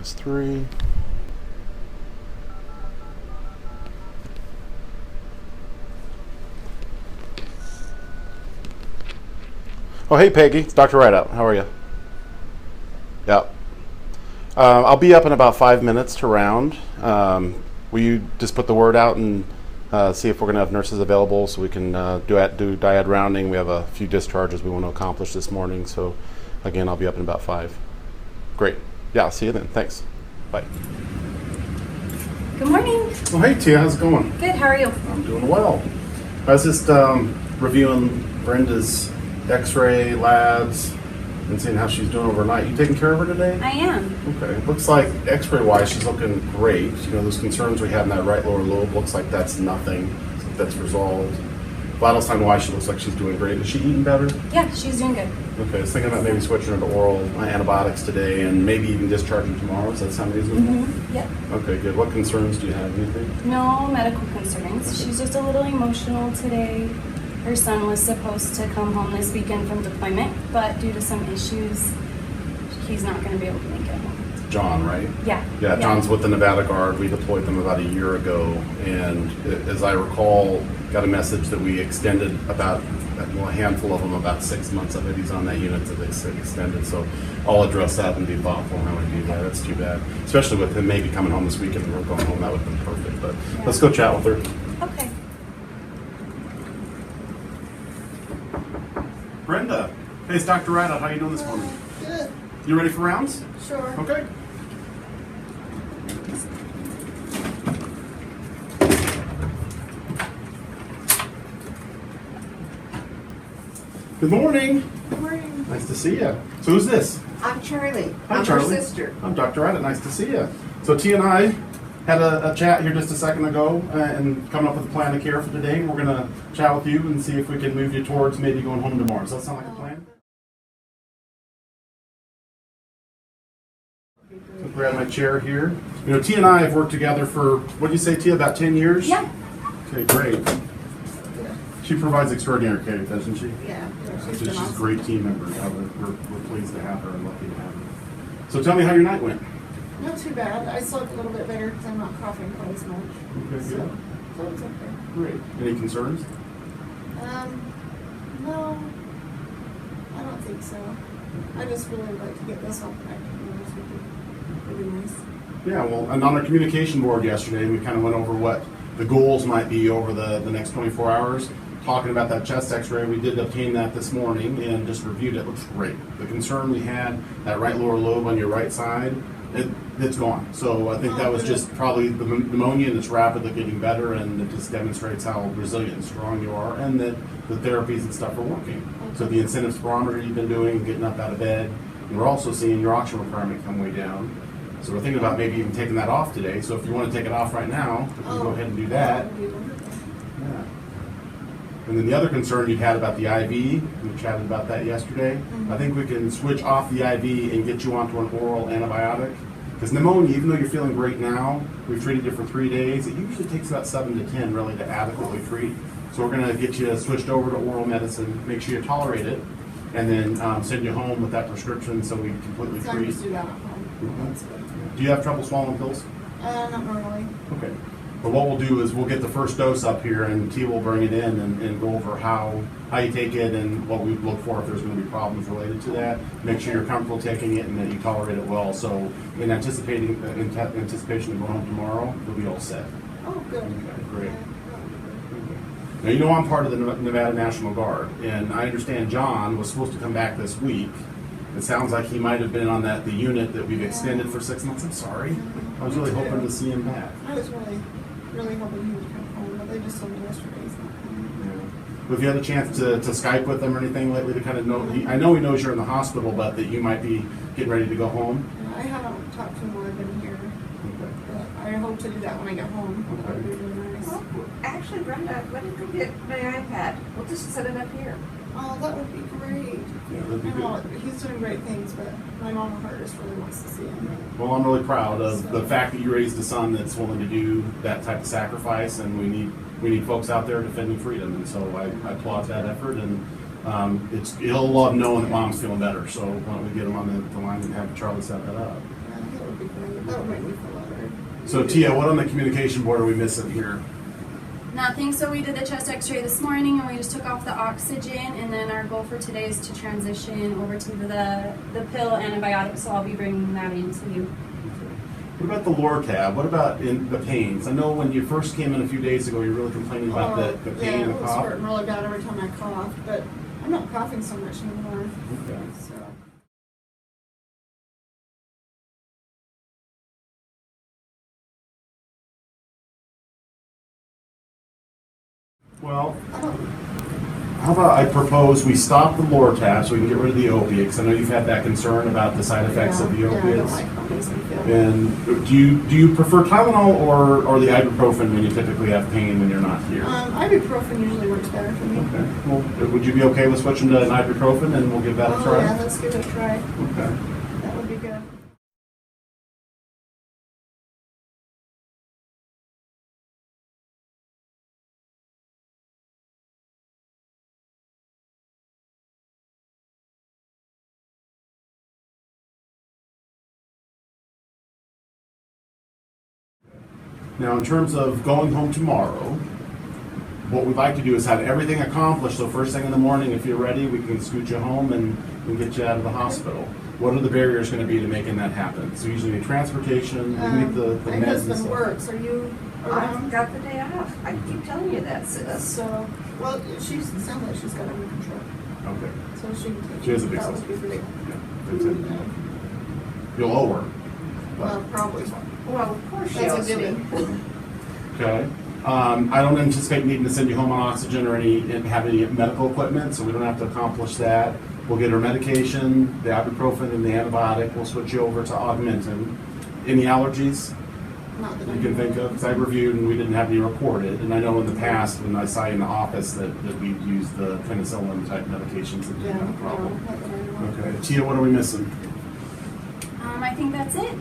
is 3. Oh, hey, Peggy. It's Dr. Rideout. How are you? Yeah. I'll be up in about 5 minutes to round. Will you just put the word out and see if we're going to have nurses available so we can do Dyad Rounding? We have a few discharges we want to accomplish this morning. So, again, I'll be up in about 5. Great. Yeah, I'll see you then. Thanks. Bye. Good morning. Oh, hey, Tia. How's it going? Good. How are you? I'm doing well. I was just reviewing Brenda's X-ray labs and seeing how she's doing overnight. You taking care of her today? I am. Okay. Looks like X-ray wise, she's looking great. You know, those concerns we had in that right lower lobe, looks like that's nothing. That's resolved. Vital sign wise, she looks like she's doing great. Is she eating better? Yeah, she's doing good. Okay. I was thinking about maybe switching her to oral antibiotics today and maybe even discharging tomorrow. Does that sound reasonable? Mm-hmm. Yep. Okay, good. What concerns do you have? Anything? No medical concerns. She's just a little emotional today. Her son was supposed to come home this weekend from deployment, but due to some issues, he's not going to be able to make it home. John, right? Yeah. Yeah, John's with the Nevada Guard. We deployed them about a year ago, and as I recall, got a message that we extended about a handful of them, about 6 months of it. He's on that unit that they extended, so I'll address that and be thoughtful in how we do that. That's too bad, especially with him maybe coming home this weekend and we're going home. That would have been perfect, but Yeah. Let's go chat with her. Okay. Brenda, hey, it's Dr. Rideout. How you doing this morning? Good. You ready for rounds? Sure. Okay. Good morning. Good morning. Nice to see you. So who's this? I'm Charlie. Hi, I'm Charlie. her sister. I'm Dr. Rideout. Nice to see you. So T and I had a chat here just a second ago and coming up with a plan of care for today. We're going to chat with you and see if we can move you towards maybe going home tomorrow. Does that sound like a plan? So grab my chair here. You know, T and I have worked together for, what do you say, T, about 10 years? Yeah. Okay, great. She provides extraordinary care, doesn't she? Yeah. She's a great team member. We're pleased to have her and lucky to have her. So tell me how your night went. Not too bad. I slept a little bit better because I'm not coughing quite as much. Okay, So, good. so it's okay. Great. Any concerns? No, I don't think so. I just really would like to get this off the back of the nose. Would be nice. Yeah, well, and on our communication board yesterday, we kind of went over what the goals might be over the next 24 hours. Talking about that chest x-ray, we did obtain that this morning and just reviewed it. Looks great. The concern we had, that right lower lobe on your right side, it's gone. So I think that was just probably the pneumonia, and it's rapidly getting better, and it just demonstrates how resilient and strong you are, and that the therapies and stuff are working. So the incentive spirometer you've been doing, getting up out of bed, and we're also seeing your oxygen requirement come way down. So we're thinking about maybe even taking that off today. So if you want to take it off right now, we can go ahead and do that. Yeah. And then the other concern you had about the IV, we chatted about that yesterday. I think we can switch off the IV and get you onto an oral antibiotic. Because pneumonia, even though you're feeling great now, we've treated you for 3 days, it usually takes about 7 to 10 really to adequately treat. So we're going to get you switched over to oral medicine, make sure you tolerate it, and then send you home with that prescription so we completely So I treat. just do that at home. Mhm. That's good. Do you have trouble swallowing pills? Not normally. Okay. But what we'll do is we'll get the first dose up here, and T will bring it in and go over how you take it and what we look for if there's going to be problems related to that. Make sure you're comfortable taking it and that you tolerate it well. So in anticipation of going home tomorrow, you'll be all set. Oh, good. Okay, great. Yeah. Now, you know I'm part of the Nevada National Guard, and I understand John was supposed to come back this week. It sounds like he might have been on the unit that we've extended for 6 months. I'm sorry. I was really hoping to see him back. I was really hoping he would come home, but they just told me yesterday he's not coming. Yeah. Have you had a chance to Skype with him or anything lately to kind of know? I know he knows you're in the hospital, but that you might be getting ready to go home. I haven't talked to him while I've been here, Okay. but I hope to do that when I get home. That would be really nice. Well, actually, Brenda, let me go get my iPad. We'll just set it up here. Oh, that would be great. Yeah, that'd be I know good. he's doing great things, but my mama heart just really wants to see him. Well, I'm really proud of the fact that you raised a son that's willing to do that type of sacrifice, and we need folks out there defending freedom, and so I applaud that effort. And he'll love knowing that mom's feeling better. So why don't we get him on the line and have Charlie set that up? Yeah, that would be great. That would make me feel better. So Tia, what on the communication board are we missing here? Nothing, so we did the chest x-ray this morning and we just took off the oxygen, and then our goal for today is to transition over to the pill antibiotic, so I'll be bringing that in to you. What about the lower tab? What about in the pains? I know when you first came in a few days ago, you were really complaining about the pain yeah, and it the was cough. hurting really bad every time I coughed, but I'm not coughing so much anymore. Okay. So. Well, I don't, how about I propose we stop the lower tab so we can get rid of the opiates? I know you've had that concern about the side effects of the yeah, I don't opiates. like how it makes me feel. And do you prefer Tylenol or the ibuprofen when you typically have pain when you're not here? Ibuprofen usually works better for me. Okay. Well, would you be okay with switching to an ibuprofen and we'll give that a Oh, try? yeah, let's give it a try. Okay. That would be good. Now, in terms of going home tomorrow, what we'd like to do is have everything accomplished. So first thing in the morning, if you're ready, we can scoot you home and get you out of the hospital. What are the barriers going to be to making that happen? So usually transportation, we need the My meds and husband stuff. works. Are you I've around? got the day off. I keep telling you that, sis. So, well, she sounds like she's got it under control. Okay. So she can take She has a big that sister. would be great. Yeah. That's it. You'll owe her. Well, probably. Well, of course she That's a owes me. given. Okay. I don't anticipate needing to send you home on oxygen or have any medical equipment, so we don't have to accomplish that. We'll get her medication, the ibuprofen and the antibiotic. We'll switch you over to Augmentin. Any allergies Not that I you can think of? Because I reviewed and we didn't have any reported. And I know in the past when I saw you in the office that we've used the penicillin type medications and Yeah, didn't have a no, problem. not that I know. Okay. Tia, what are we missing? I think that's it.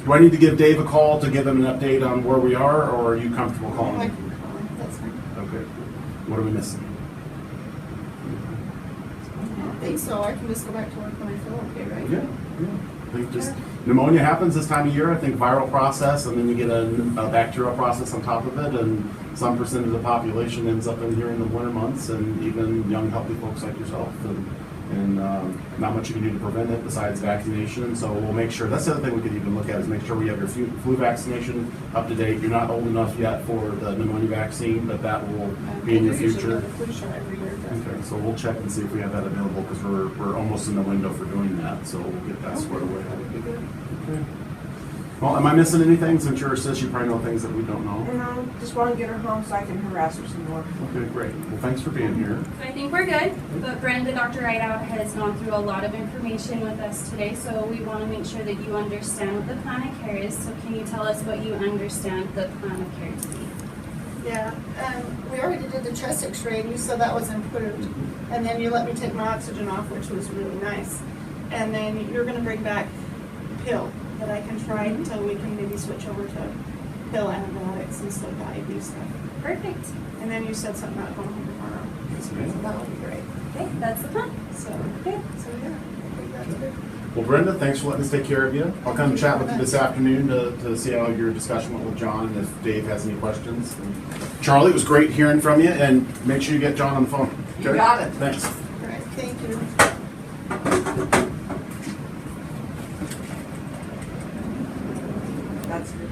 Do I need to give Dave a call to give him an update on where we are, or are you comfortable I calling like him? you calling. That's fine. Okay. What are we missing? I don't think so. I can just go back to work when I feel okay, right? Yeah. I think just pneumonia happens this time of year. I think viral process, and then you get a bacterial process on top of it, and some percent of the population ends up in here in the winter months, and even young, healthy folks like yourself. And not much you can do to prevent it besides vaccination. So we'll make sure, that's the other thing we could even look at is make sure we have your flu vaccination up to date. You're not old enough yet for the pneumonia vaccine, but that will be in your We usually future. get a flu shot every year. but- Okay, so we'll check and see if we have that available because we're almost in the window for doing that. So we'll get that squared away. That would be good. Okay. Well, am I missing anything? Since you're a sis, you probably know things that we don't know. No, just want to get her home so I can harass her some more. Okay, great. Well, thanks for being here. So I think we're good, but Brenda, Dr. Rideout has gone through a lot of information with us today, so we want to make sure that you understand what the plan of care is. So can you tell us what you understand the plan of care to be? Yeah, we already did the chest x-ray and you said that was improved. And then you let me take my oxygen off, which was really nice. And then you're gonna bring back pill that I can try until we can maybe switch over to pill antibiotics instead of the IV stuff. Perfect. And then you said something about going home tomorrow. Yes, So ma'am. that would be great. Okay, that's the plan. So, Good. so yeah, I think that's good. Well, Brenda, thanks for letting us take care of you. I'll come chat with you this afternoon to see how your discussion went with John and if Dave has any questions. Charlie, it was great hearing from you, and make sure you get John on the phone. You Okay? got it. Thanks. All right, thank you. That's good.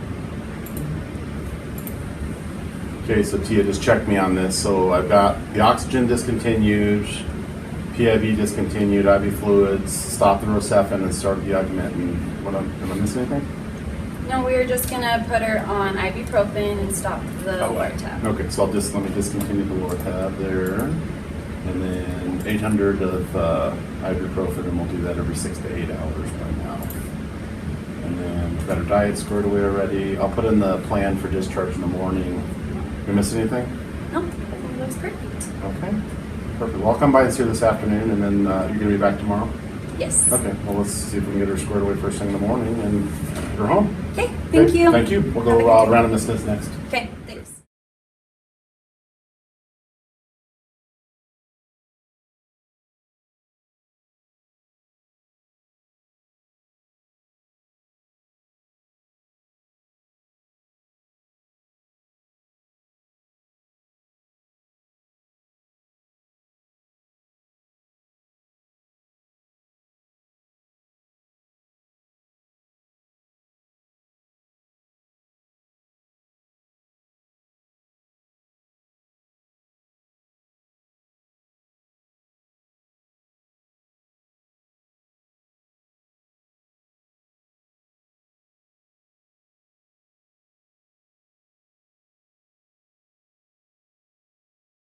Okay, so Tia just checked me on this. So I've got the oxygen discontinued, PIV discontinued, IV fluids, stopped the Rocephin, and started the Augmentin. Am I missing anything? No, we were just gonna put her on ibuprofen and stop the Oh, lower tab. Okay, so let me discontinue the lower tab there. And then 800 of ibuprofen, and we'll do that every 6 to 8 hours by now. And then we've got our diet squared away already. I'll put in the plan for discharge in the morning. Did I miss anything? No, I think it looks perfect. Okay, perfect. Well, I'll come by and see you this afternoon, and then you're gonna be back tomorrow? Yes. Okay, well, let's see if we can get her squared away first thing in the morning and get her home. Okay, thank Okay, you. Thank you. We'll Have a go good day. random business next. Okay.